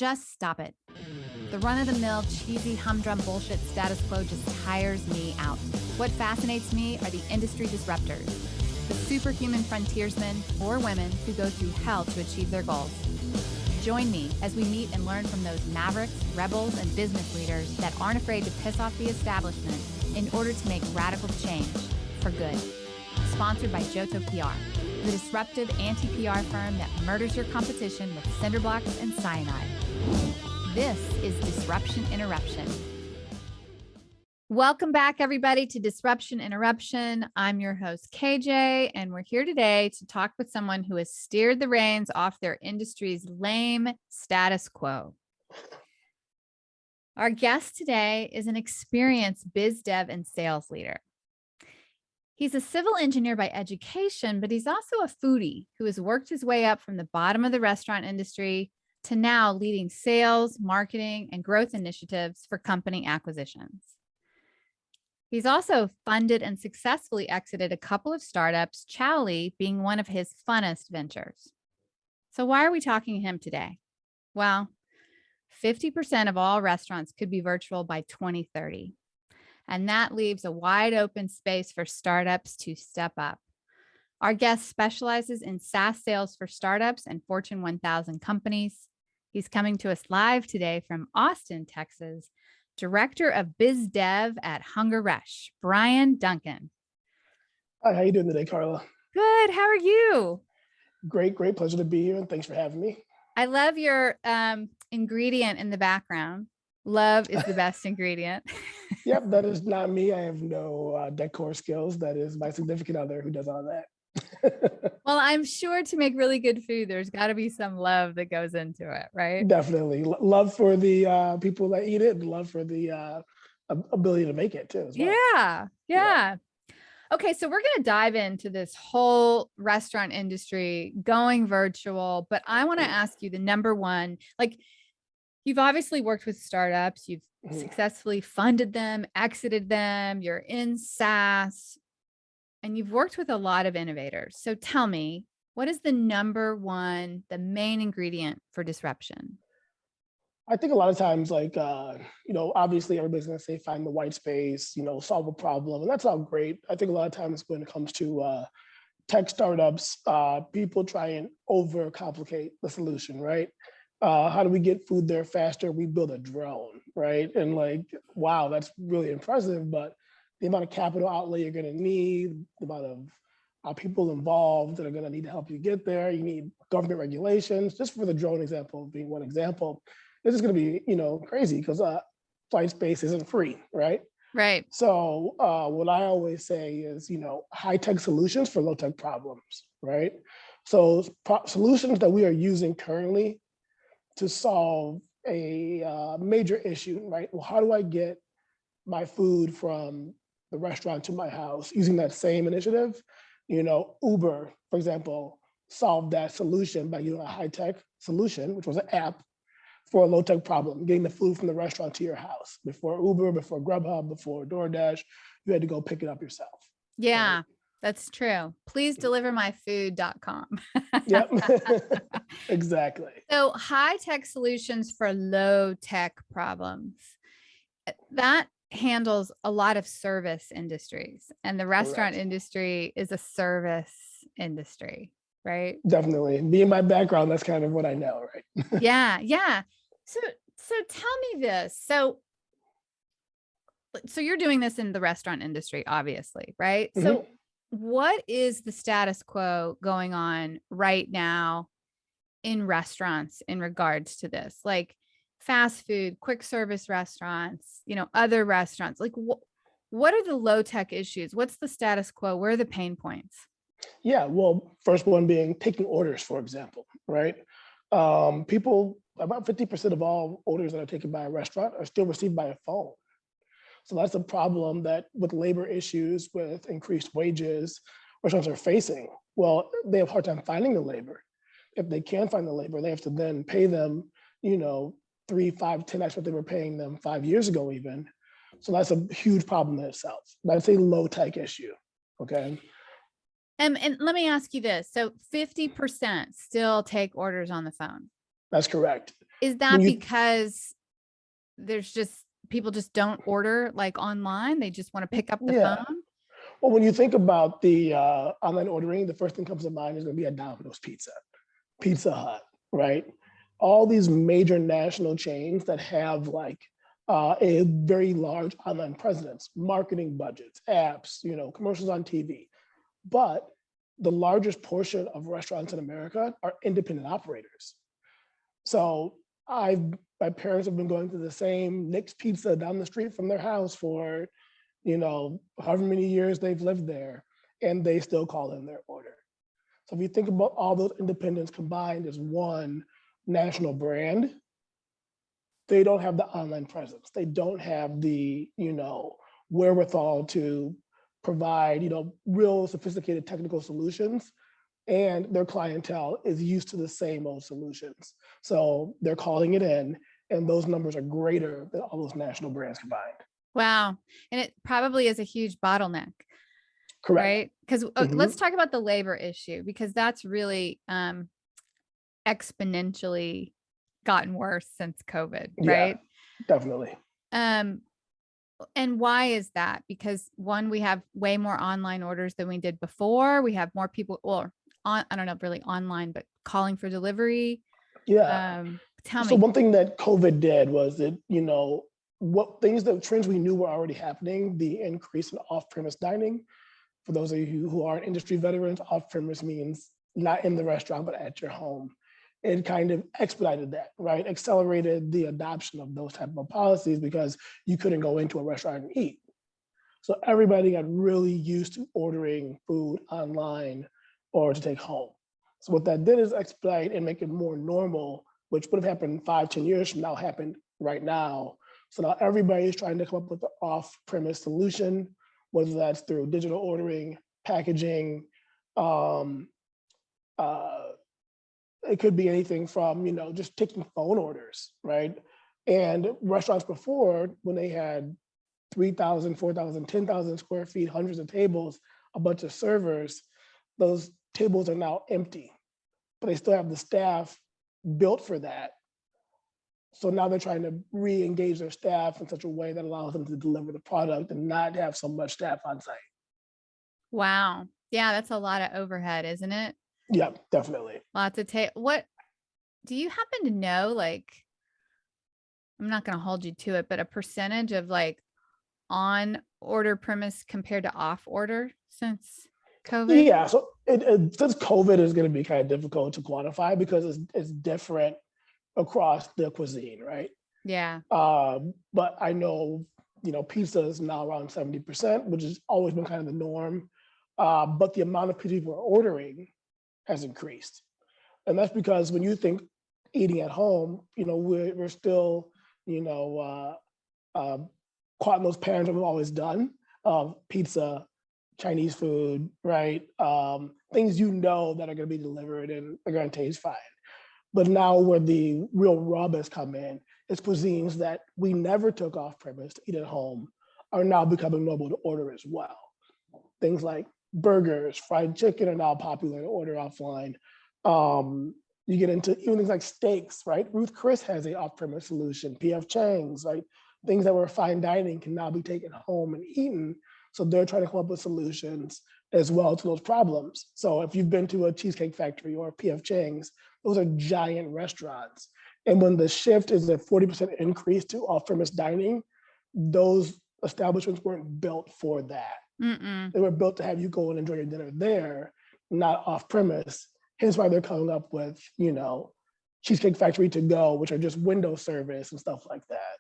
Just stop it. The run-of-the-mill, cheesy, humdrum bullshit status quo just tires me out. What fascinates me are the industry disruptors, the superhuman frontiersmen or women who go through hell to achieve their goals. Join me as we meet and learn from those mavericks, rebels, and business leaders that aren't afraid to piss off the establishment in order to make radical change for good. Sponsored by Johto PR, the disruptive anti-PR firm that murders your competition with cinder blocks and cyanide. This is Disruption Interruption. Welcome back, everybody, to Disruption Interruption. I'm your host, KJ, and we're here today to talk with someone who has steered the reins off their industry's lame status quo. Our guest today is an experienced biz dev and sales leader. He's a civil engineer by education, but he's also a foodie who has worked his way up from the bottom of the restaurant industry to now leading sales, marketing, and growth initiatives for company acquisitions. He's also funded and successfully exited a couple of startups, Chowly being one of his funnest ventures. So why are we talking to him today? Well, 50% of all restaurants could be virtual by 2030. And that leaves a wide open space for startups to step up. Our guest specializes in SaaS sales for startups and Fortune 1000 companies. He's coming to us live today from Austin, Texas. Director of Biz Dev at HungerRush, Brian Duncan. Hi, how you doing today, Carla? Good. How are you? Great pleasure to be here, and thanks for having me. I love your ingredient in the background. Love is the best ingredient. Yep, that is not me. I have no decor skills. That is my significant other who does all that. Well, I'm sure to make really good food, there's got to be some love that goes into it, right? Definitely. Love for the people that eat it, and love for the ability to make it too, as well. Yeah. Okay, so we're going to dive into this whole restaurant industry going virtual, but I want to ask you the number one, like, you've obviously worked with startups, you've successfully funded them, exited them, you're in SaaS, and you've worked with a lot of innovators. So tell me, what is the number one, the main ingredient for disruption? I think a lot of times, like, obviously everybody's going to say, find the white space, solve a problem. And that's all great. I think a lot of times when it comes to tech startups, people try and overcomplicate the solution, right? How do we get food there faster? We build a drone, right? And like, wow, that's really impressive. But the amount of capital outlay you're going to need, the amount of people involved that are going to need to help you get there. You need government regulations. Just for the drone example being one example, this is going to be, crazy because flight space isn't free, right? Right. So what I always say is, high-tech solutions for low-tech problems, right? So solutions that we are using currently to solve a major issue, right? Well, how do I get my food from the restaurant to my house using that same initiative? Uber, for example, solved that solution by using a high-tech solution, which was an app for a low-tech problem, getting the food from the restaurant to your house. Before Uber, before Grubhub, before DoorDash, you had to go pick it up yourself. Yeah, right? That's true. Please deliver my food.com. Yep, exactly. So high-tech solutions for low-tech problems. That handles a lot of service industries, and the restaurant industry is a service industry, right? Definitely. Being my background, that's kind of what I know, right? Yeah. So tell me this. So you're doing this in the restaurant industry, obviously, right? Mm-hmm. So what is the status quo going on right now in restaurants in regards to this? Like fast food, quick service restaurants, other restaurants, like what are the low tech issues? What's the status quo? Where are the pain points? Yeah, well, first one being taking orders, for example, right? People, about 50% of all orders that are taken by a restaurant are still received by a phone. So that's a problem that with labor issues, with increased wages, restaurants are facing. Well, they have a hard time finding the labor. If they can find the labor, they have to then pay them, 3, 5, 10x what they were paying them 5 years ago even. So that's a huge problem in itself. That's a low tech issue, okay? And let me ask you this. So 50% still take orders on the phone. That's correct. Is When that you, because there's just people just don't order like online? They just want to pick up the yeah. phone? Well, when you think about the online ordering, the first thing comes to mind is going to be a Domino's Pizza, Pizza Hut, right? All these major national chains that have like a very large online presence, marketing budgets, apps, commercials on TV. But the largest portion of restaurants in America are independent operators. So my parents have been going to the same Nick's Pizza down the street from their house for, however many years they've lived there, and they still call in their order. So if you think about all those independents combined as one national brand, they don't have the online presence. They don't have the, wherewithal to provide, real sophisticated technical solutions. And their clientele is used to the same old solutions. So they're calling it in, and those numbers are greater than all those national brands combined. Wow. And it probably is a huge bottleneck, Correct. right? Because let's talk about the labor issue, because that's really exponentially gotten worse since COVID, right? Yeah, definitely. And why is that? Because one, we have way more online orders than we did before. We have more people, I don't know, really online, but calling for delivery. Yeah. Tell So me. one thing that COVID did was that, the trends we knew were already happening, the increase in off-premise dining. For those of you who aren't industry veterans, off-premise means not in the restaurant, but at your home. It kind of expedited that, right? Accelerated the adoption of those type of policies because you couldn't go into a restaurant and eat. So everybody got really used to ordering food online or to take home. So what that did is expedite and make it more normal, which would have happened 5, 10 years from now, happened right now. So now everybody's trying to come up with an off-premise solution, whether that's through digital ordering, packaging, it could be anything from, just taking phone orders, right? And restaurants before, when they had 3,000, 4,000, 10,000 square feet, hundreds of tables, a bunch of servers, those tables are now empty, but they still have the staff built for that. So now they're trying to re-engage their staff in such a way that allows them to deliver the product and not have so much staff on site. Wow. Yeah, that's a lot of overhead, isn't it? Yeah, definitely. Lots of what do you happen to know? Like, I'm not going to hold you to it, but a percentage of like on order premise compared to off order since COVID? Yeah, so since COVID is going to be kind of difficult to quantify because it's different across the cuisine, right? Yeah. But I know, pizza is now around 70%, which has always been kind of the norm. But the amount of people are ordering has increased. And that's because when you think eating at home, we're still, caught in those patterns that we've always done of pizza, Chinese food, right? Things that are going to be delivered and are going to taste fine. But now where the real rub has come in is cuisines that we never took off premise to eat at home are now becoming normal to order as well. Things like burgers, fried chicken are now popular to order offline. You get into even things like steaks, right? Ruth Chris has a off-premise solution, PF Chang's, right? Things that were fine dining can now be taken home and eaten. So they're trying to come up with solutions as well to those problems. So if you've been to a Cheesecake Factory or PF Chang's, those are giant restaurants. And when the shift is a 40% increase to off-premise dining, those establishments weren't built for that. They were built to have you go and enjoy your dinner there, not off-premise. Hence why they're coming up with, Cheesecake Factory to go, which are just window service and stuff like that.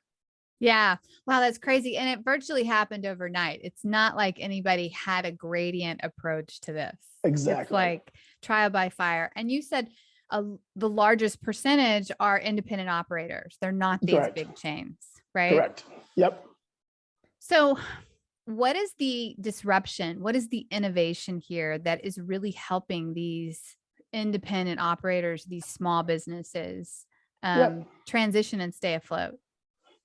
Yeah. Wow, that's crazy. And it virtually happened overnight. It's not like anybody had a gradient approach to this. Exactly. It's like trial by fire. And you said the largest percentage are independent operators. They're not these Correct. big chains, right? Correct. Yep. So what is the disruption? What is the innovation here that is really helping these independent operators, these small businesses, transition and stay afloat?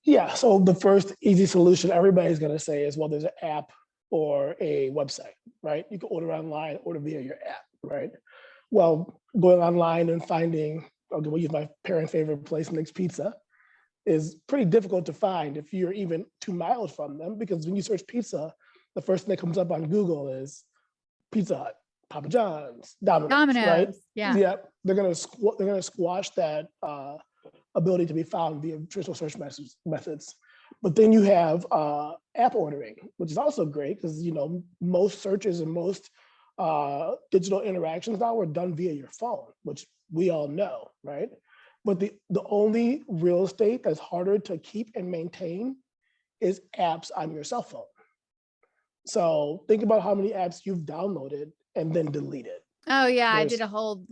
Yeah. So the first easy solution everybody's going to say is, well, there's an app or a website, right? You can order online, order via your app, right? Well, going online and finding okay, we'll use my parent favorite place, Nick's Pizza, is pretty difficult to find if you're even 2 miles from them, because when you search pizza, the first thing that comes up on Google is Pizza Hut, Papa John's, Domino's, right? Domino's. Yeah. Yeah, they're gonna squash that ability to be found via traditional search methods. But then you have app ordering, which is also great because most searches and most digital interactions now are done via your phone, which we all know, right? But the only real estate that's harder to keep and maintain is apps on your cell phone. So think about how many apps you've downloaded and then deleted. Oh yeah, I did a whole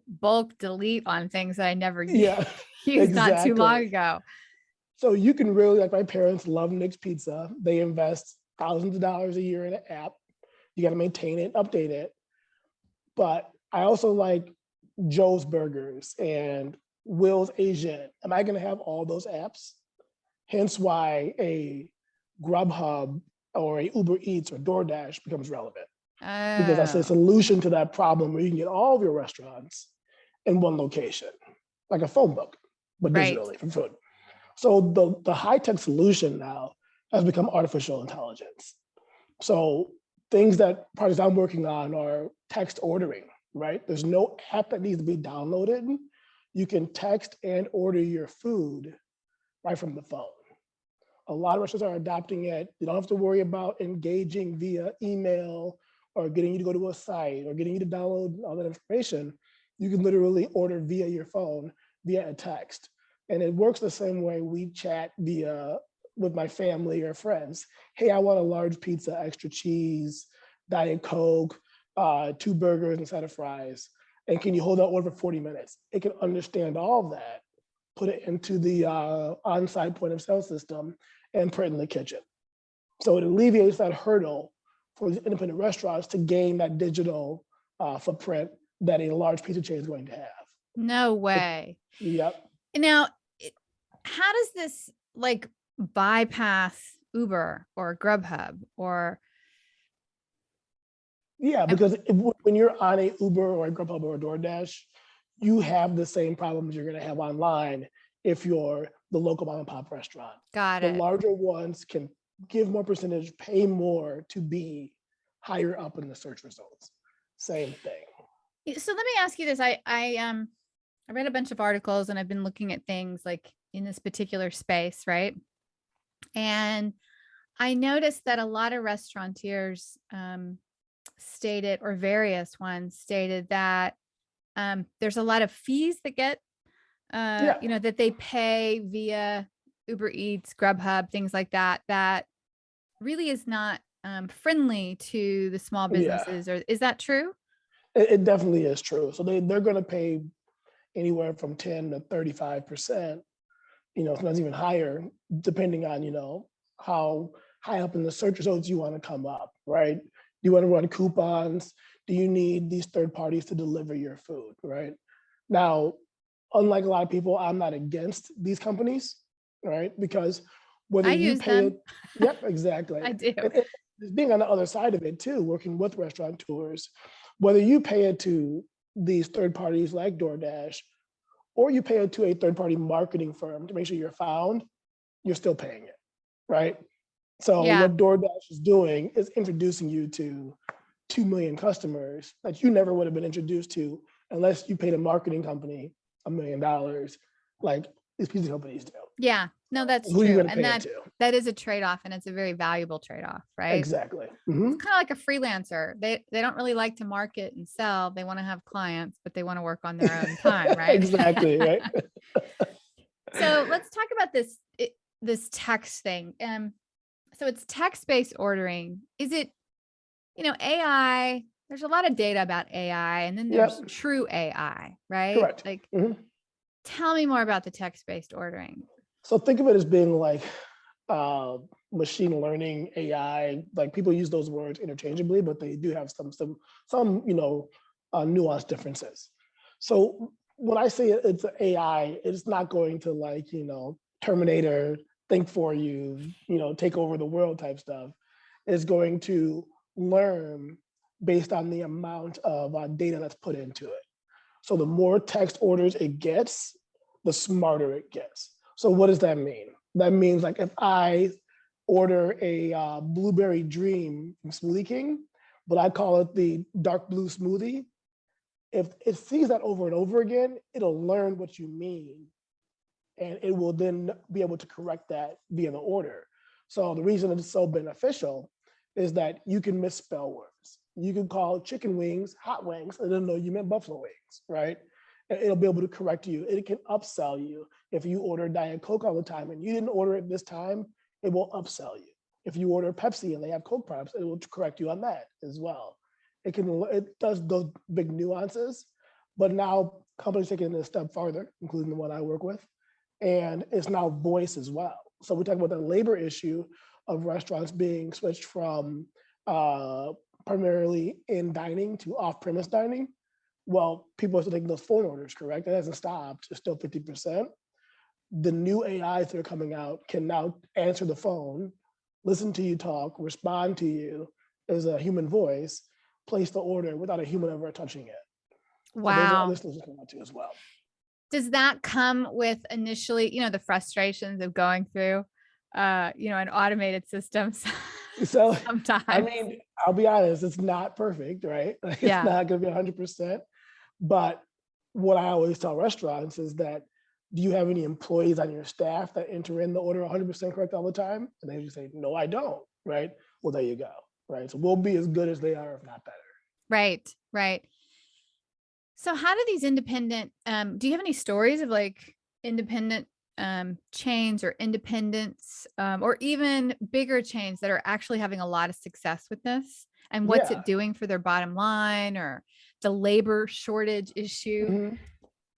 bulk delete on things that I never used exactly. not too long ago. So you can really, like my parents love Nick's Pizza. They invest thousands of dollars a year in an app. You got to maintain it, update it. But I also like Joe's Burgers and Will's Asian. Am I going to have all those apps? Hence why a Grubhub or a Uber Eats or DoorDash becomes relevant. Because that's a solution to that problem where you can get all of your restaurants in one location, like a phone book, but digitally for food. So the high-tech solution now has become artificial intelligence. So things that projects I'm working on are text ordering, right? There's no app that needs to be downloaded. You can text and order your food right from the phone. A lot of restaurants are adopting it. You don't have to worry about engaging via email or getting you to go to a site or getting you to download all that information. You can literally order via your phone, via a text. And it works the same way we chat with my family or friends. Hey, I want a large pizza, extra cheese, Diet Coke, 2 burgers and a side of fries. And can you hold that order for 40 minutes? It can understand all of that, put it into the on-site point of sale system and put it in the kitchen. So it alleviates that hurdle for the independent restaurants to gain that digital footprint that a large pizza chain is going to have. No way. Yep. Now, how does this bypass Uber or Grubhub or? Yeah, because when you're on a Uber or a Grubhub or a DoorDash, you have the same problems you're going to have online if you're the local mom and pop restaurant. Got it. The larger ones can give more percentage, pay more to be higher up in the search results. Same thing. So let me ask you this. I read a bunch of articles and I've been looking at things like in this particular space, right? And I noticed that a lot of restaurateurs stated, or various ones stated, that there's a lot of fees that get, that they pay via Uber Eats, Grubhub, things like that, that really is not friendly to the small businesses. Or is that true? It definitely is true. So they're going to pay anywhere from 10 to 35%, sometimes even higher, depending on, how high up in the search results you want to come up, right? Do you want to run coupons? Do you need these third parties to deliver your food, right? Now, unlike a lot of people, I'm not against these companies, right? Because whether you pay it, yep, exactly. I do. And being on the other side of it too, working with restaurateurs, whether you pay it to these third parties like DoorDash, or you pay it to a third party marketing firm to make sure you're found, you're still paying it, right? So what DoorDash is doing is introducing you to 2 million customers that you never would have been introduced to unless you paid a marketing company $1 million, like these pizza companies do. Yeah, no, that's Who true. And that is a trade-off, and it's a very valuable trade-off, right? Exactly. Mm-hmm. It's kind of like a freelancer. They don't really like to market and sell. They want to have clients, but they want to work on their own time, right? Exactly, right? So let's talk about this text thing. So it's text-based ordering. Is it, AI? There's a lot of data about AI, and then there's true AI, right? Correct. Tell me more about the text-based ordering. So think of it as being like machine learning, AI. Like people use those words interchangeably, but they do have some nuanced differences. So when I say it's AI, it's not going to Terminator, think for you, take over the world type stuff. It's going to learn based on the amount of data that's put into it. So the more text orders it gets, the smarter it gets. So what does that mean? That means like if I order a blueberry dream from Smoothie King, but I call it the dark blue smoothie, if it sees that over and over again, it'll learn what you mean, and it will then be able to correct that via the order. So the reason it's so beneficial is that you can misspell words. You can call chicken wings hot wings, and it'll know you meant buffalo wings, right? And it'll be able to correct you. It can upsell you. If you order Diet Coke all the time and you didn't order it this time, it will upsell you. If you order Pepsi and they have Coke products, it will correct you on that as well. It does those big nuances, but now companies taking it a step farther, including the one I work with, and it's now voice as well. So we talk about the labor issue of restaurants being switched from primarily in dining to off-premise dining. Well, people are still taking those phone orders, correct? It hasn't stopped, it's still 50%. The new AIs that are coming out can now answer the phone, listen to you talk, respond to you as a human voice, place the order without a human ever touching it. So those are Wow. other solutions coming out too as well. Does that come with initially, the frustrations of going through, an automated system So, sometimes? I mean, I'll be honest, it's not perfect, right? Like, Yeah. it's not going to be 100%. But what I always tell restaurants is that, do you have any employees on your staff that enter in the order 100% correct all the time? And they just say, no, I don't, right? Well, there you go, right? So we'll be as good as they are, if not better. Right, right. So how do these independent, do you have any stories of like independent chains or independents or even bigger chains that are actually having a lot of success with this? And what's Yeah. it doing for their bottom line or the labor shortage issue? Mhm.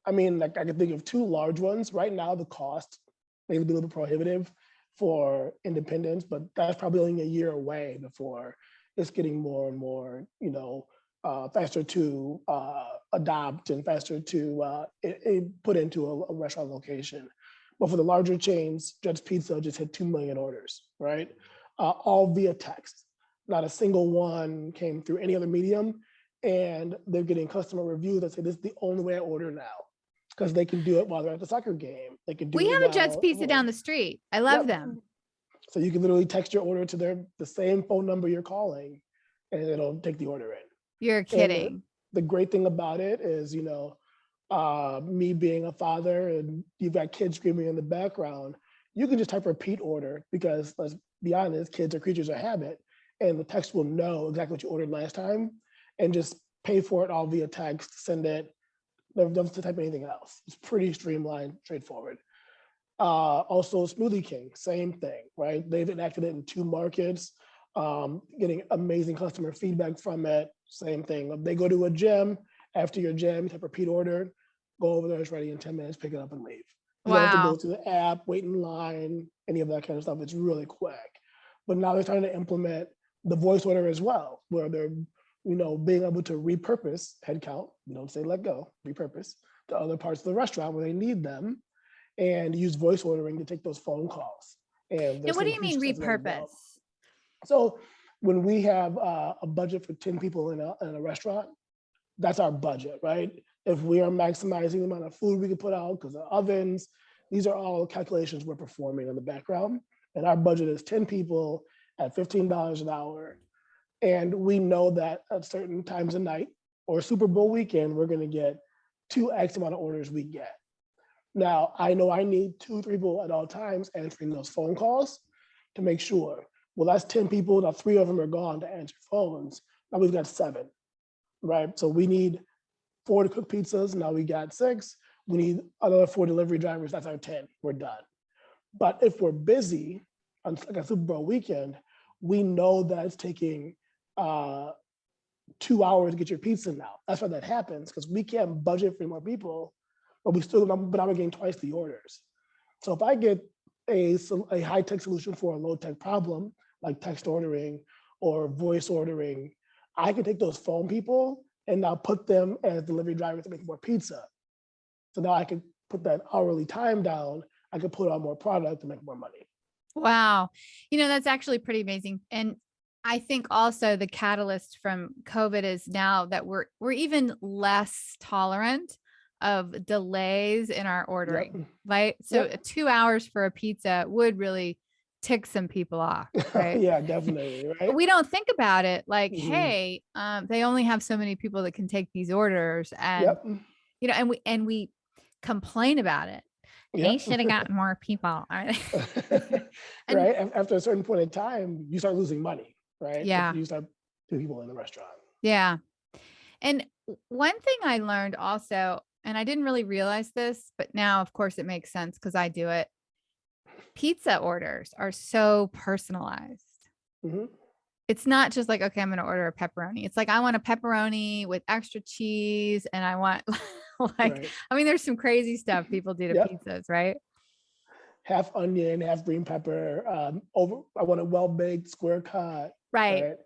I mean, like I can think of two large ones. Right now, the cost may be a little bit prohibitive for independents, but that's probably only a year away before it's getting more and more, faster to adopt and faster to put into a restaurant location. But for the larger chains, Judge Pizza just hit 2 million orders, right? All via text. Not a single one came through any other medium. And they're getting customer reviews that say this is the only way I order now, because they can do it while they're at the soccer game. They can do We it have a Judge while, Pizza down the street. I love them. So you can literally text your order to the same phone number you're calling, and it'll take the order in. You're kidding. The great thing about it is, me being a father and you've got kids screaming in the background, you can just type repeat order, because let's be honest, kids are creatures of habit, and the text will know exactly what you ordered last time and just pay for it all via text, send it. Never have to type anything else. It's pretty streamlined, straightforward. Also, Smoothie King, same thing, right? They've enacted it in 2 markets, getting amazing customer feedback from it. Same thing. If they go to a gym, after your gym, type repeat order, go over there, it's ready in 10 minutes, pick it up and leave. You don't have to go to the app, wait in line, any of that kind of stuff. It's really quick. But now they're trying to implement the voice order as well, where they're being able to repurpose headcount, don't say let go, repurpose to other parts of the restaurant where they need them, and use voice ordering to take those phone calls. And what do you mean repurpose? So when we have a budget for 10 people in a restaurant, that's our budget, right? If we are maximizing the amount of food we can put out because of ovens, these are all calculations we're performing in the background. And our budget is 10 people at $15 an hour. And we know that at certain times of night or Super Bowl weekend, we're going to get 2x amount of orders we get. Now, I know I need 2-3 people at all times answering those phone calls to make sure. Well, that's 10 people. Now 3 of them are gone to answer phones. Now we've got 7, right? So we need 4 to cook pizzas. Now we got 6. We need another 4 delivery drivers. That's our 10. We're done. But if we're busy on like a Super Bowl weekend, we know that it's taking 2 hours to get your pizza now. That's why that happens, because we can't budget for more people, but now we're getting twice the orders. So if I get a high-tech solution for a low-tech problem, like text ordering or voice ordering, I can take those phone people and now put them as delivery drivers to make more pizza. So now I can put that hourly time down. I can put on more product to make more money. Wow. That's actually pretty amazing. And I think also the catalyst from COVID is now that we're even less tolerant of delays in our Yep. ordering, right? So Yep. 2 hours for a pizza would really tick some people off, right? Yeah, definitely. Right. We don't think about it like, Mhm. hey, they only have so many people that can take these orders, and Yep. and we complain about it. They Yep. should have gotten more people. And Right. After a certain point in time, you start losing money, right? If yeah, you start two people in the restaurant. yeah. And one thing I learned also, and I didn't really realize this, but now of course it makes sense because I do it. Pizza orders are so personalized. Hmm. It's not just like, okay, I'm going to order a pepperoni. It's like, I want a pepperoni with extra cheese. And I want like, Right. I mean, there's some crazy stuff people do to Yep. pizzas, right? Half onion, half green pepper. I want a well baked, square cut. Right. Right. And so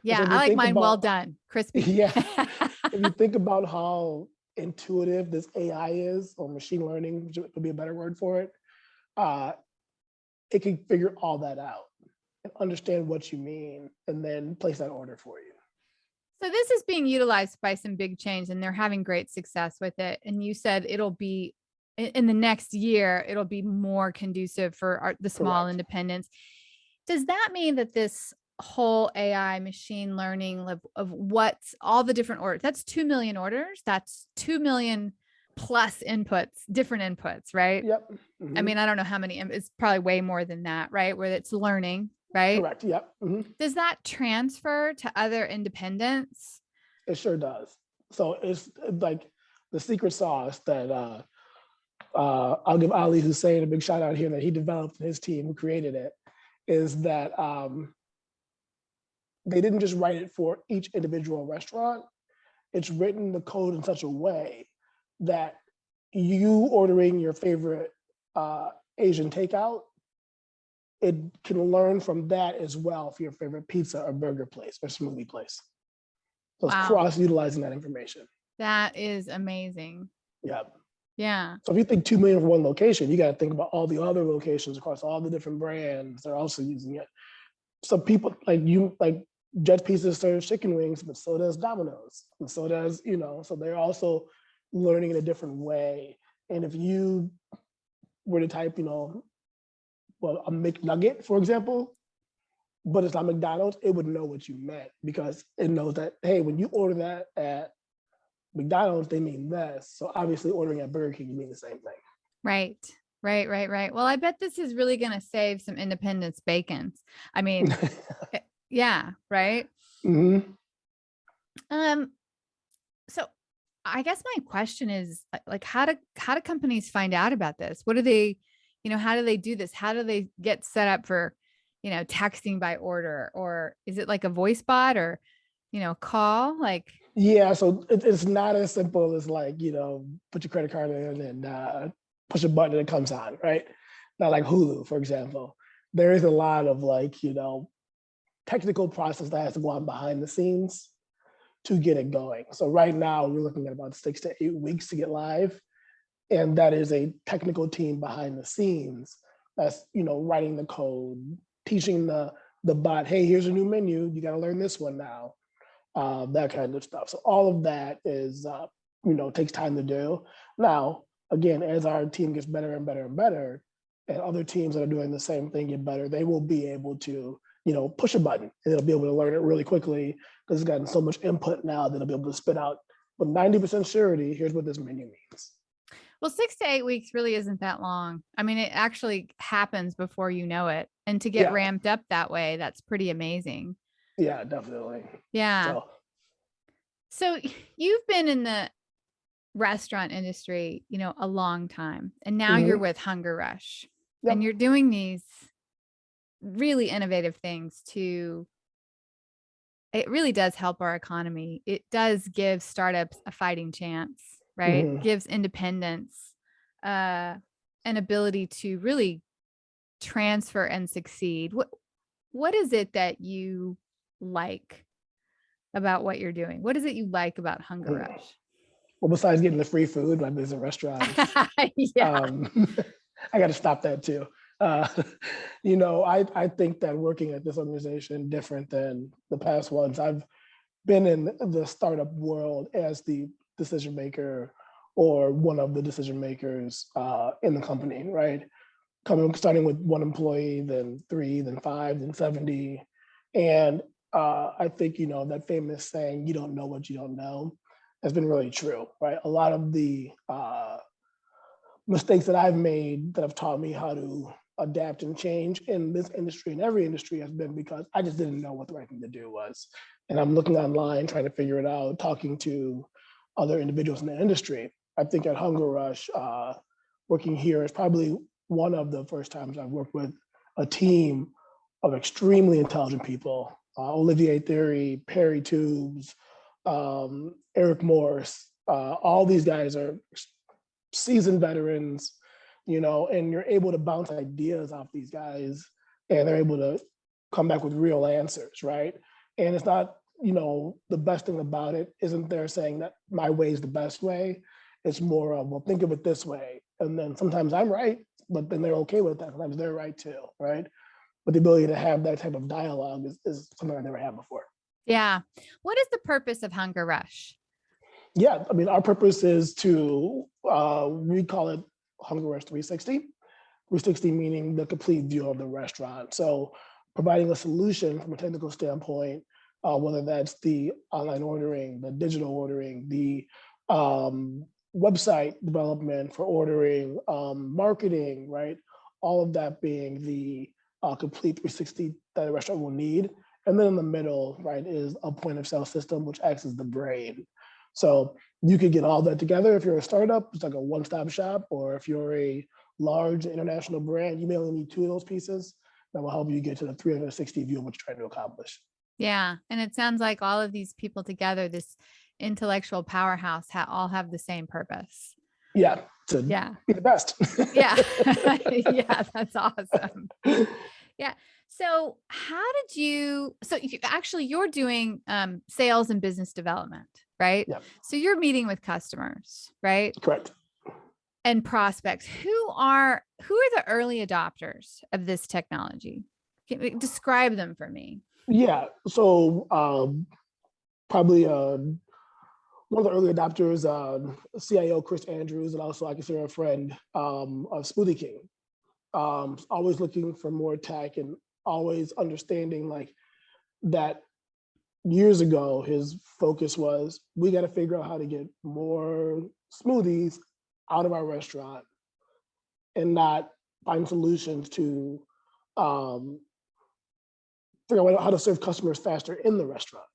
Yeah. if I you like think mine well about, done, crispy. yeah, if you think about how intuitive this AI is, or machine learning, which would be a better word for it, uh, it can figure all that out and understand what you mean, and then place that order for you. So this is being utilized by some big chains and they're having great success with it. And you said it'll be in the next year, it'll be more conducive for the small Correct. independents. Does that mean that this whole AI machine learning of what's all the different orders, that's 2 million orders, that's 2 million plus inputs, different inputs, right? Yep. I Hmm. mean, I don't know how many, it's probably way more than that, right? Where it's learning, right? Correct. Yep. Hmm. Does that transfer to other independents? It sure does. So it's like the secret sauce that I'll give Ali Hussein a big shout out here, that he developed, and his team who created it, is that they didn't just write it for each individual restaurant. It's written the code in such a way that you ordering your favorite Asian takeout, it can learn from that as well for your favorite pizza or burger place or smoothie place. So it's Wow. cross utilizing that information. That is amazing. Yeah. Yeah. So if you think 2 million for one location, you got to think about all the other locations across all the different brands that are also using it. So people like Jet Pizza serves chicken wings, but so does Domino's, and so does, so they're also learning in a different way. And if you were to type, well, a McNugget, for example, but it's not McDonald's, it would know what you meant, because it knows that, hey, when you order that at McDonald's, they mean this. So obviously ordering at Burger King, you mean the same thing. Right. Right. Well, I bet this is really going to save some independence bacons. I mean, yeah, right. Hmm. So I guess my question is like how do companies find out about this? What do they, how do they do this? How do they get set up for, texting by order, or is it like a voice bot, or, call like? Yeah, so it's not as simple as like, put your credit card in and push a button and it comes on, right? Not like Hulu, for example. There is a lot of like, technical process that has to go on behind the scenes to get it going. So right now we're looking at about 6 to 8 weeks to get live. And that is a technical team behind the scenes that's, writing the code, teaching the bot, hey, here's a new menu, you got to learn this one now. That kind of stuff. So all of that is, takes time to do. Now, again, as our team gets better and better and better, and other teams that are doing the same thing get better, they will be able to, push a button and it'll be able to learn it really quickly, because it's gotten so much input now that it'll be able to spit out with 90% surety, here's what this menu means. Well, 6 to 8 weeks really isn't that long. I mean, it actually happens before you know it. And to get Yeah, ramped up that way, that's pretty amazing. yeah, definitely. Yeah. So, So you've been in the restaurant industry, a long time, and now you're mhm, with HungerRush, and yep, you're doing these really innovative things it really does help our economy. It does give startups a fighting chance, right? mhm. Gives independence uh, an ability to really transfer and succeed. What is it that you like about what you're doing? What is it you like about Mhm. HungerRush? Well, besides getting the free food when I visit restaurants, Yeah. um, I got to stop that too. Uh, I think that working at this organization different than the past ones. I've been in the startup world as the decision maker or one of the decision makers in the company, right? Starting with one employee, then 3, then 5, then 70. And I think, that famous saying, you don't know what you don't know, has been really true, right? A lot of the mistakes that I've made that have taught me how to adapt and change in this industry and every industry has been because I just didn't know what the right thing to do was. And I'm looking online, trying to figure it out, talking to other individuals in the industry. I think at HungerRush, working here is probably one of the first times I've worked with a team of extremely intelligent people. Olivier Theory, Perry Tubes, Eric Morse, all these guys are seasoned veterans, and you're able to bounce ideas off these guys and they're able to come back with real answers, right? And it's not, the best thing about it isn't they're saying that my way is the best way. It's more of, well, think of it this way. And then sometimes I'm right, but then they're okay with that. Sometimes they're right too, right? But the ability to have that type of dialogue is something I never had before. Yeah. What is the purpose of HungerRush? Yeah, I mean, our purpose is to, we call it HungerRush 360. 360 meaning the complete view of the restaurant. So providing a solution from a technical standpoint, whether that's the online ordering, the digital ordering, the website development for ordering, marketing, right? All of that being the complete 360 that a restaurant will need. And then in the middle, right, is a point of sale system, which acts as the brain. So you could get all that together. If you're a startup, it's like a one-stop shop, or if you're a large international brand, you may only need 2 of those pieces that will help you get to the 360 view of what you're trying to accomplish. Yeah. And it sounds like all of these people together, this intellectual powerhouse, all have the same purpose. Yeah, to be the best. Yeah. Yeah, that's awesome. Yeah. So you're doing sales and business development, right? Yeah. So you're meeting with customers, right? Correct. And prospects. Who are the early adopters of this technology? Describe them for me. Yeah. So probably one of the early adopters, CIO Chris Andrews, and also I consider a friend of Smoothie King. Always looking for more tech and always understanding like that. Years ago, his focus was, we got to figure out how to get more smoothies out of our restaurant and not find solutions to figure out how to serve customers faster in the restaurant.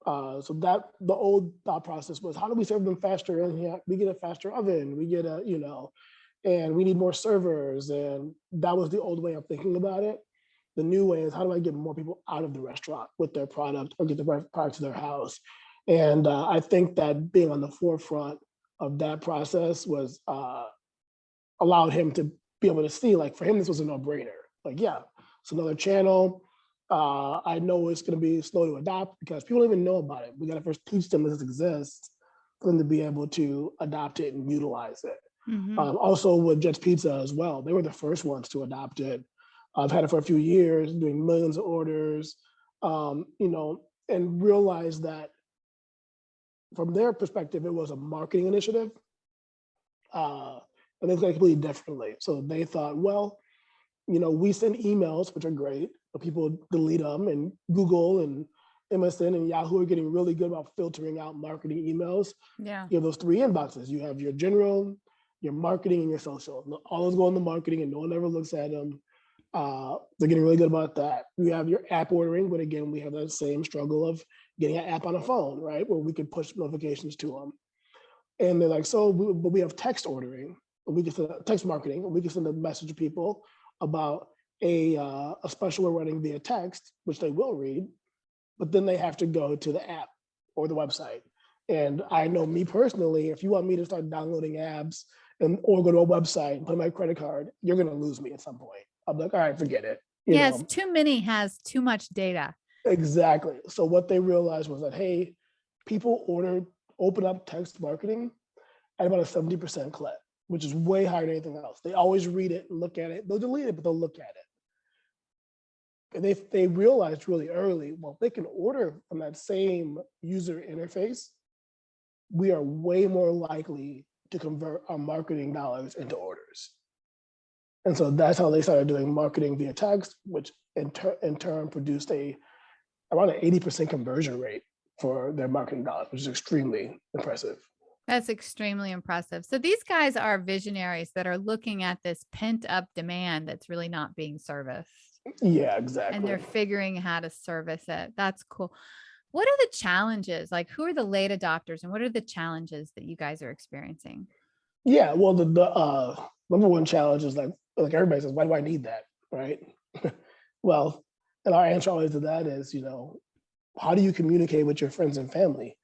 So that the old thought process was, how do we serve them faster? And yeah, we get a faster oven, we get and we need more servers. And that was the old way of thinking about it. The new way is, how do I get more people out of the restaurant with their product or get the right product to their house? And I think that being on the forefront of that process was allowed him to be able to see, like, for him, this was a no-brainer. Like, yeah, it's another channel. I know it's going to be slow to adopt because people don't even know about it. We got to first teach them this exists for them to be able to adopt it and utilize it. Mm-hmm. Also with Jets Pizza as well, they were the first ones to adopt it. I've had it for a few years, doing millions of orders, and realized that from their perspective, it was a marketing initiative. And they looked at it completely differently. So they thought, well, we send emails, which are great, but people delete them, and Google and MSN and Yahoo are getting really good about filtering out marketing emails. Yeah. You have those 3 inboxes. You have your general, your marketing, and your social. All those go in the marketing and no one ever looks at them. They're getting really good about that. We have your app ordering, but again, we have that same struggle of getting an app on a phone, right? Where we could push notifications to them. And they're like, but we have text ordering, we can send text marketing, we can send a message to people about a special we're running via text, which they will read, but then they have to go to the app or the website. And I know me personally, if you want me to start downloading apps or go to a website and put my credit card, you're going to lose me at some point. I'm like, all right, forget it. Yes, too many has too much data. Exactly. So what they realized was that, hey, people open up text marketing at about a 70% clip, which is way higher than anything else. They always read it and look at it. They'll delete it, but they'll look at it. And they realized really early, well, if they can order from that same user interface, we are way more likely to convert our marketing dollars into orders. And so that's how they started doing marketing via text, which in turn produced around an 80% conversion rate for their marketing dollars, which is extremely impressive. That's extremely impressive. So these guys are visionaries that are looking at this pent up demand that's really not being serviced. Yeah, And exactly. they're figuring how to service it. That's cool. What are the challenges? Like, who are the late adopters and what are the challenges that you guys are experiencing? Yeah, well, the number one challenge is like everybody says, why do I need that, right? Well, and our answer always to that is, how do you communicate with your friends and family?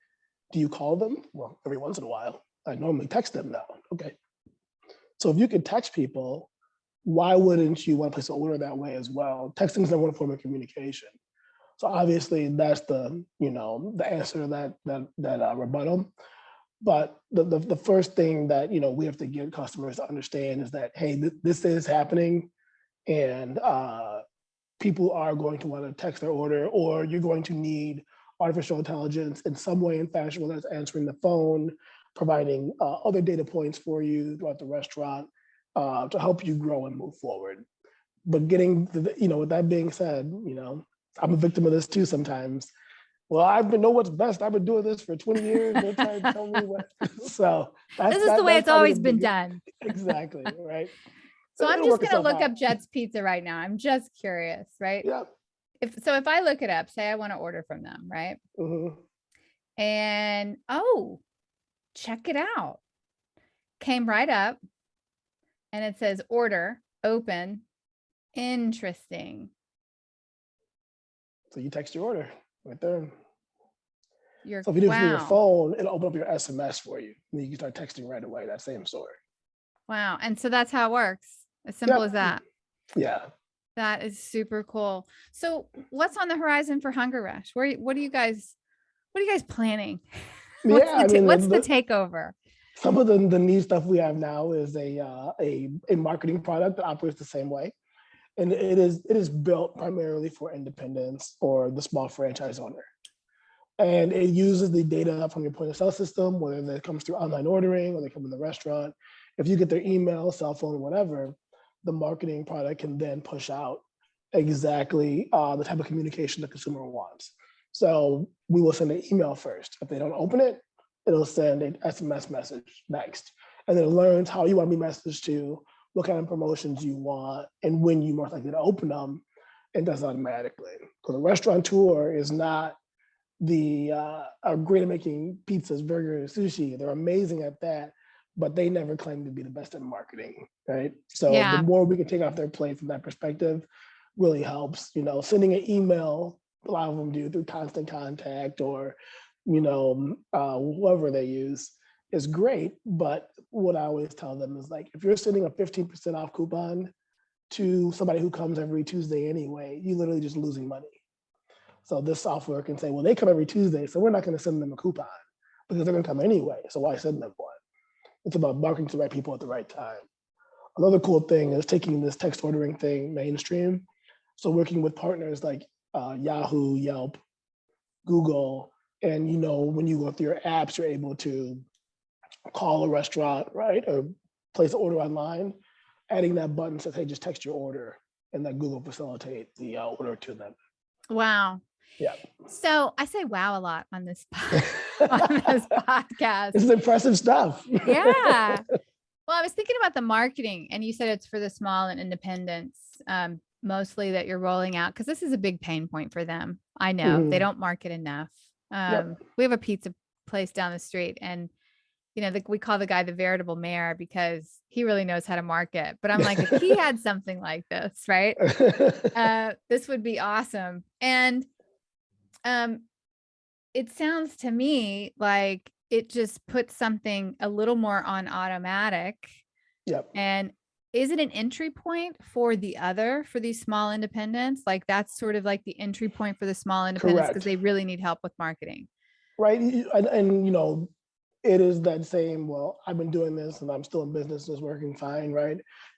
Do you call them? Well, every once in a while. I normally text them now. Okay. So if you can text people, why wouldn't you want to place an order that way as well? Texting is number one form of communication. So obviously that's the answer to that rebuttal. But the first thing that we have to get customers to understand is that, hey, this is happening, and people are going to want to text their order, or you're going to need artificial intelligence in some way and fashion, whether it's answering the phone, providing other data points for you throughout the restaurant to help you grow and move forward. But with that being said, I'm a victim of this too sometimes. Well, I've been know what's best. I've been doing this for 20 years. They're trying to tell me what. So this is the way it's always been done. Exactly, right? So I'm just going to look up Jet's Pizza right now. I'm just curious, right? Yeah. If I look it up, say I want to order from them, right? Mm-hmm. And check it out. Came right up and it says order, open, interesting. So you text your order right there. So if you do it from your phone, it'll open up your SMS for you. And you can start texting right away, that same story. Wow. And so that's how it works. As simple as that. Yeah. That is super cool. So what's on the horizon for HungerRush? What are you guys planning? What's the takeover? Some of the neat stuff we have now is a marketing product that operates the same way. And it is built primarily for independents or the small franchise owner. And it uses the data from your point of sale system, whether that comes through online ordering or they come in the restaurant. If you get their email, cell phone, whatever, the marketing product can then push out exactly the type of communication the consumer wants. So we will send an email first. If they don't open it, it'll send an SMS message next. And then it learns how you want to be messaged to, what kind of promotions you want, and when you most likely to open them, and does automatically. Because a restaurateur is not are great at making pizzas, burgers, sushi. They're amazing at that, but they never claim to be the best at marketing, right? So the more we can take off their plate from that perspective really helps. Sending an email, a lot of them do through Constant Contact or, whoever they use is great. But what I always tell them is like, if you're sending a 15% off coupon to somebody who comes every Tuesday anyway, you're literally just losing money. So this software can say, well, they come every Tuesday, so we're not going to send them a coupon because they're going to come anyway. So why send them one? It's about marketing to the right people at the right time. Another cool thing is taking this text ordering thing mainstream. So working with partners like Yahoo, Yelp, Google, and when you go through your apps, you're able to call a restaurant, right, or place an order online. Adding that button says, hey, just text your order, and then Google facilitate the order to them. Wow. Yeah. So I say wow a lot on this podcast. This is impressive stuff. Yeah. Well, I was thinking about the marketing, and you said it's for the small and independents, mostly that you're rolling out, because this is a big pain point for them. I know they don't market enough. We have a pizza place down the street, and we call the guy the veritable mayor because he really knows how to market. But I'm like, if he had something like this, right? This would be awesome. And it sounds to me like it just puts something a little more on automatic. Yep. And is it an entry point for these small independents? Like that's sort of like the entry point for the small independents because they really need help with marketing. Right. And it is that same, well, I've been doing this and I'm still in business, it's working fine, right?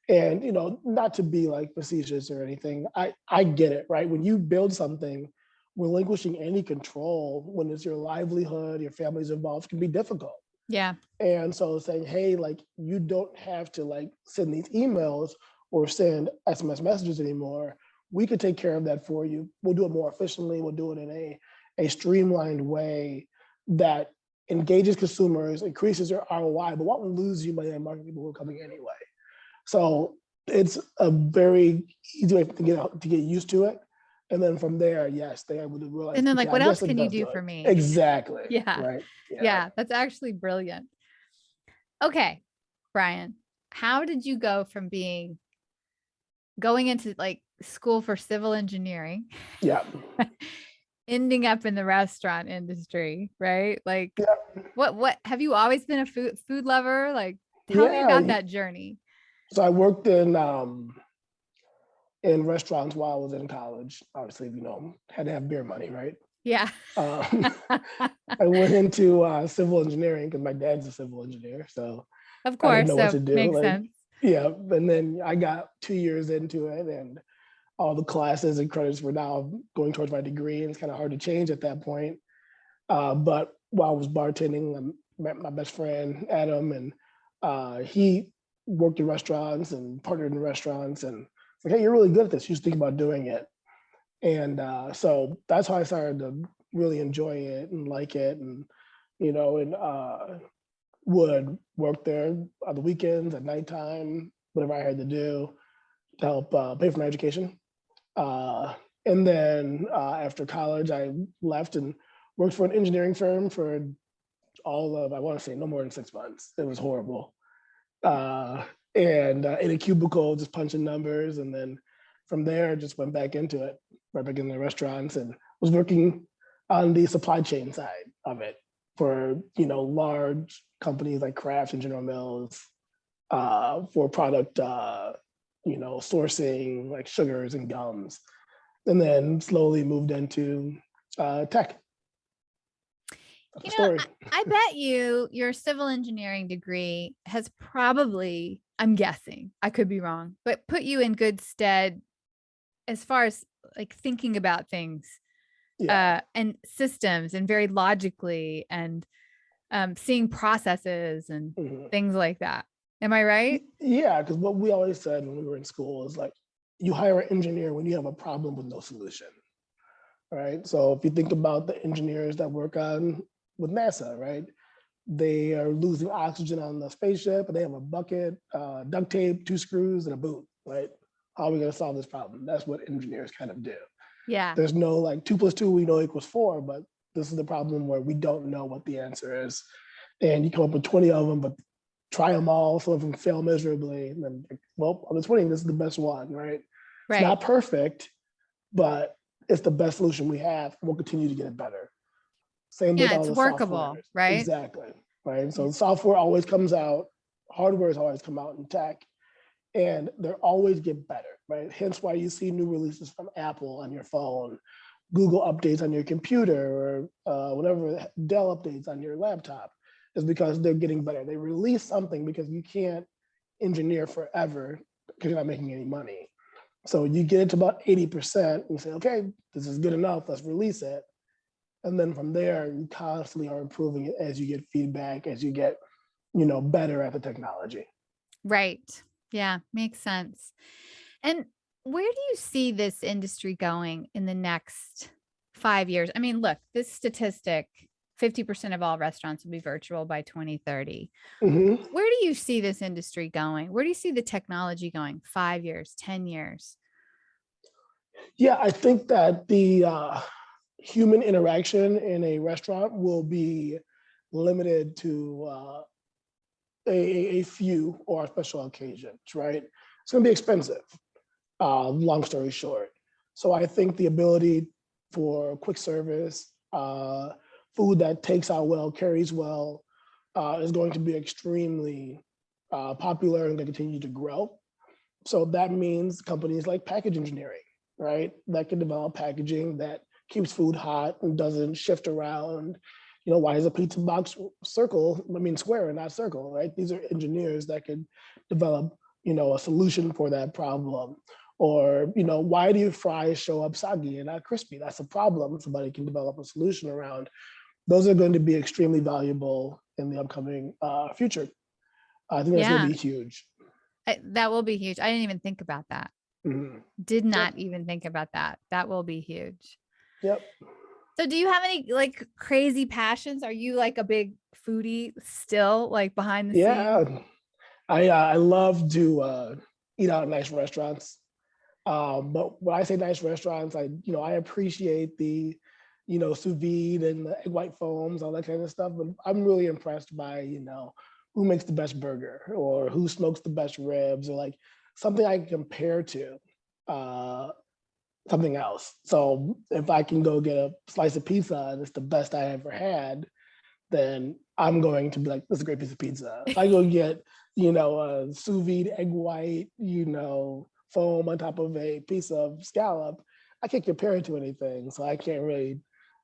And, not to be like facetious or anything, I get it, right? When you build something, relinquishing any control when it's your livelihood, your family's involved can be difficult. Yeah. And so saying, hey, like you don't have to like send these emails or send SMS messages anymore. We could take care of that for you. We'll do it more efficiently. We'll do it in a streamlined way that engages consumers, increases their ROI, but won't lose you money on marketing people who are coming anyway. So it's a very easy way to get used to it. And then from there, yes, they are able to realize, And then okay, like, I what else guess it can you does do do for it. me? Exactly. Yeah. Right. Yeah. Yeah. That's actually brilliant. Okay, Brian, how did you go from going into like school for civil engineering, Yeah. ending up in the restaurant industry, right? Like Yeah. what have you always been a food lover? Like tell me Yeah. about that journey. So I worked in restaurants while I was in college. Obviously, had to have beer money, right? Yeah. Um, I went into civil engineering because my dad's a civil engineer, so Of I didn't course. know what So to do. makes Like, sense. yeah, and then I got 2 years into it, and all the classes and credits were now going towards my degree, and it's kind of hard to change at that point. But while I was bartending, I met my best friend Adam, and he worked in restaurants and partnered in restaurants, and it's like, hey, you're really good at this. You should think about doing it. And so that's how I started to really enjoy it and like it, and and would work there on the weekends, at nighttime, whatever I had to do to help pay for my education. And then after college, I left and worked for an engineering firm for all of, I want to say, no more than 6 months. It was horrible. Uh, and in a cubicle, just punching numbers. And then from there, just went back into it, right back in the restaurants, and was working on the supply chain side of it for, large companies like Kraft and General Mills, for product, sourcing like sugars and gums, and then slowly moved into tech. That's the You know, story. I bet your civil engineering degree has probably, I'm guessing, I could be wrong, but put you in good stead as far as like thinking about things Yeah. and systems and very logically and seeing processes and Mhm. things like that. Am I right? Yeah, because what we always said when we were in school is like, you hire an engineer when you have a problem with no solution, right? So if you think about the engineers that work on with NASA, right? They are losing oxygen on the spaceship, and they have a bucket, duct tape, two screws, and a boot, right? How are we going to solve this problem? That's what engineers kind of do. Yeah. There's no like 2 + 2 we know equals 4, but this is the problem where we don't know what the answer is. And you come up with 20 of them, but try them all, some of them fail miserably. And then, well, on the 20, this is the best one, right? It's Right. not perfect, but it's the best solution we have, and we'll continue to get it better. Same with Yeah, all it's the workable, softwares. right? Exactly. Right. Yeah. So software always comes out, hardware has always come out in tech, and they always get better, right? Hence why you see new releases from Apple on your phone, Google updates on your computer, or whatever, Dell updates on your laptop, is because they're getting better. They release something because you can't engineer forever because you're not making any money. So you get it to about 80% and you say, okay, this is good enough, let's release it. And then from there, you constantly are improving it as you get feedback, as you get, better at the technology. Right. Yeah, makes sense. And where do you see this industry going in the next 5 years? I mean, look, this statistic 50% of all restaurants will be virtual by 2030. Hmm. Where do you see this industry going? Where do you see the technology going? 5 years, 10 years? Yeah, I think that the human interaction in a restaurant will be limited to a few or special occasions, right? It's going to be expensive, long story short. So I think the ability for quick service, food that takes out well, carries well, is going to be extremely popular and going to continue to grow. So that means companies like package engineering, right, that can develop packaging that keeps food hot and doesn't shift around. Why is a pizza box square and not circle, right? These are engineers that can develop, a solution for that problem. Or, why do your fries show up soggy and not crispy? That's a problem somebody can develop a solution around. Those are going to be extremely valuable in the upcoming future. I think that's going to be huge. That will be huge. I didn't even think about that. Mm-hmm. Did not even think about that. That will be huge. Yep. So do you have any like crazy passions? Are you like a big foodie still, like behind the scenes? I love to eat out at nice restaurants. But when I say nice restaurants, I appreciate the, sous vide and the egg white foams, all that kind of stuff. But I'm really impressed by, who makes the best burger or who smokes the best ribs or like something I can compare to something else. So if I can go get a slice of pizza and it's the best I ever had, then I'm going to be like, this is a great piece of pizza. If I go get, a sous vide egg white, foam on top of a piece of scallop, I can't compare it to anything. So I can't really,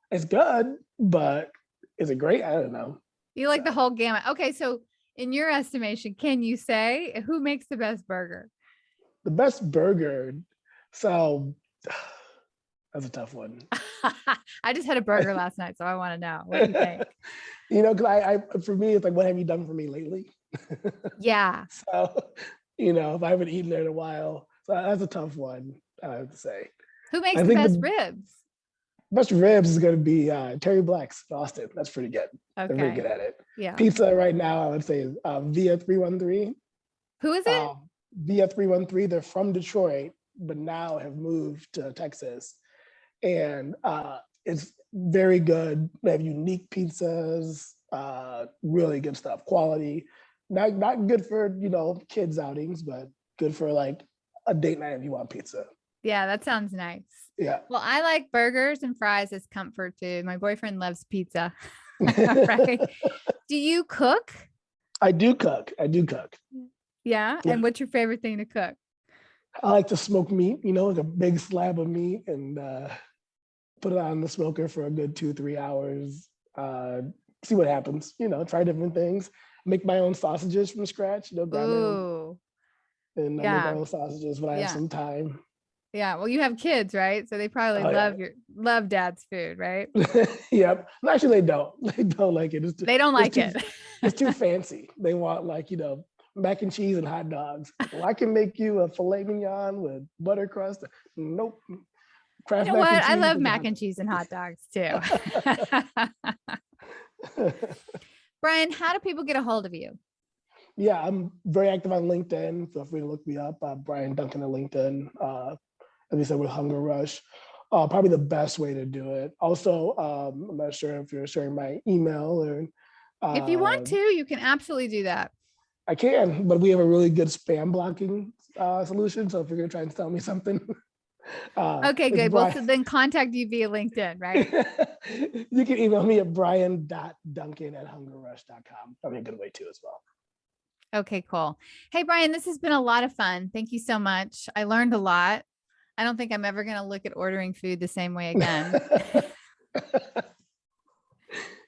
it's good, but is it great? I don't know. You like the whole gamut. Okay. So in your estimation, can you say who makes the best burger? The best burger. So that's a tough one. I just had a burger last night, so I want to know. What do you think? Because I for me, it's like, what have you done for me lately? Yeah. So, if I haven't eaten there in a while, so that's a tough one, I have to say. Who makes the best ribs? Best ribs is going to be Terry Black's in Austin. That's pretty good. Okay. They're very good at it. Yeah. Pizza right now, I would say is Via 313. Who is it? Via 313. They're from Detroit, but now have moved to Texas. And it's very good. They have unique pizzas, really good stuff, quality. Not good for, kids outings, but good for like a date night if you want pizza. Yeah, that sounds nice. Yeah. Well, I like burgers and fries as comfort food. My boyfriend loves pizza. Right? Do you cook? I do cook. Yeah. And what's your favorite thing to cook? I like to smoke meat, like a big slab of meat and put it on the smoker for a good 2-3 hours. See what happens, try different things. Make my own sausages from scratch, grab Ooh. And make my own sausages when I have some time. Yeah. Well, you have kids, right? So they probably love dad's food, right? Yep. Actually, they don't. They don't like it. They don't like it. It's too fancy. They want mac and cheese and hot dogs. Well, I can make you a filet mignon with butter crust. Nope. You know what? I love mac and cheese and hot dogs too. Brian, how do people get a hold of you? Yeah, I'm very active on LinkedIn. Feel free to look me up. Brian Duncan on LinkedIn. As we said, with HungerRush. Probably the best way to do it. Also, I'm not sure if you're sharing my email or. If you want to, you can absolutely do that. I can, but we have a really good spam blocking solution. So if you're going to try and sell me something. Okay, good. Well, so then contact you via LinkedIn, right? You can email me at brian.duncan@hungerrush.com. That'd be a good way too as well. Okay, cool. Hey, Brian, this has been a lot of fun. Thank you so much. I learned a lot. I don't think I'm ever going to look at ordering food the same way again.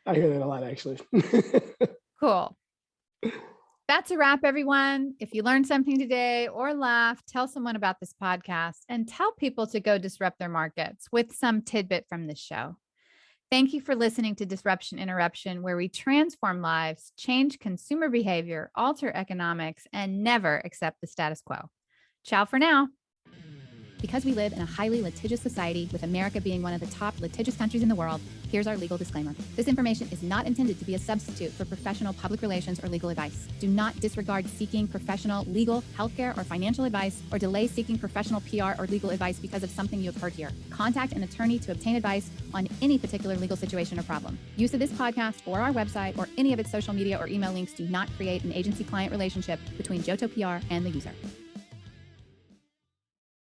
I hear that a lot, actually. Cool. That's a wrap, everyone. If you learned something today or laughed, tell someone about this podcast and tell people to go disrupt their markets with some tidbit from this show. Thank you for listening to Disruption Interruption, where we transform lives, change consumer behavior, alter economics, and never accept the status quo. Ciao for now. Because we live in a highly litigious society, with America being one of the top litigious countries in the world, here's our legal disclaimer. This information is not intended to be a substitute for professional public relations or legal advice. Do not disregard seeking professional, legal, healthcare, or financial advice, or delay seeking professional PR or legal advice because of something you have heard here. Contact an attorney to obtain advice on any particular legal situation or problem. Use of this podcast or our website or any of its social media or email links do not create an agency-client relationship between Johto PR and the user.